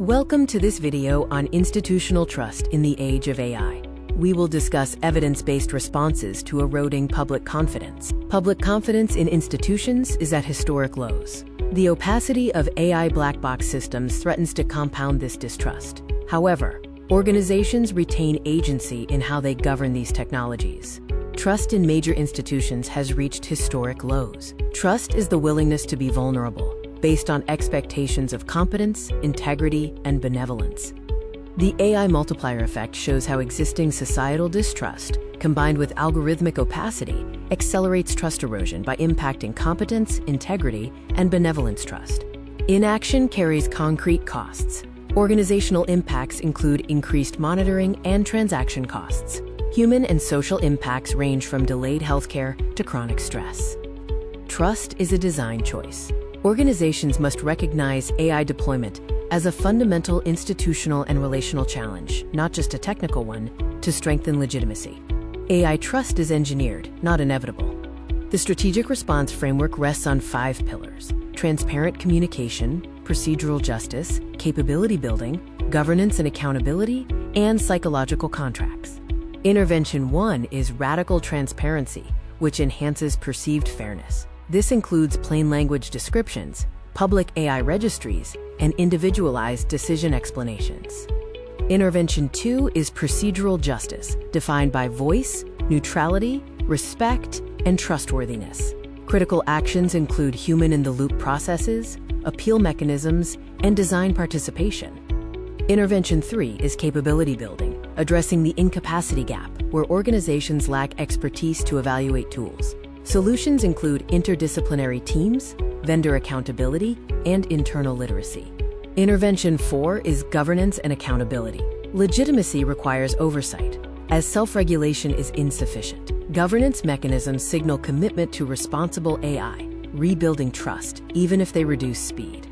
Welcome to this video on institutional trust in the age of AI. We will discuss evidence-based responses to eroding public confidence. Public confidence in institutions is at historic lows. The opacity of AI black box systems threatens to compound this distrust. However, organizations retain agency in how they govern these technologies. Trust in major institutions has reached historic lows. Trust is the willingness to be vulnerable, based on expectations of competence, integrity, and benevolence. The AI multiplier effect shows how existing societal distrust, combined with algorithmic opacity, accelerates trust erosion by impacting competence, integrity, and benevolence trust. Inaction carries concrete costs. Organizational impacts include increased monitoring and transaction costs. Human and social impacts range from delayed healthcare to chronic stress. Trust is a design choice. Organizations must recognize AI deployment as a fundamental institutional and relational challenge, not just a technical one, to strengthen legitimacy. AI trust is engineered, not inevitable. The strategic response framework rests on 5 pillars: transparent communication, procedural justice, capability building, governance and accountability, and psychological contracts. Intervention 1 is radical transparency, which enhances perceived fairness. This includes plain language descriptions, public AI registries, and individualized decision explanations. Intervention 2 is procedural justice, defined by voice, neutrality, respect, and trustworthiness. Critical actions include human-in-the-loop processes, appeal mechanisms, and design participation. Intervention 3 is capability building, addressing the incapacity gap, where organizations lack expertise to evaluate tools. Solutions include interdisciplinary teams, vendor accountability, and internal literacy. Intervention 4 is governance and accountability. Legitimacy requires oversight, as self-regulation is insufficient. Governance mechanisms signal commitment to responsible AI, rebuilding trust, even if they reduce speed.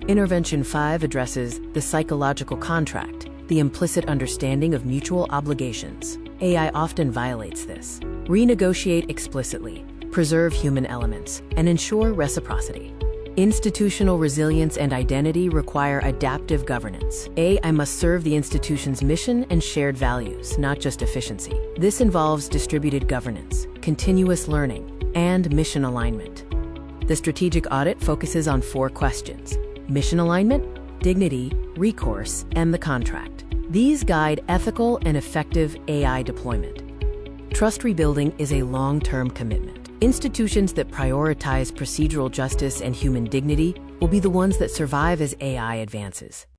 Intervention 5 addresses the psychological contract, the implicit understanding of mutual obligations. AI often violates this. Renegotiate explicitly, preserve human elements, and ensure reciprocity. Institutional resilience and identity require adaptive governance. AI must serve the institution's mission and shared values, not just efficiency. This involves distributed governance, continuous learning, and mission alignment. The strategic audit focuses on 4 questions: mission alignment, dignity, recourse, and the contract. These guide ethical and effective AI deployment. Trust rebuilding is a long-term commitment. Institutions that prioritize procedural justice and human dignity will be the ones that survive as AI advances.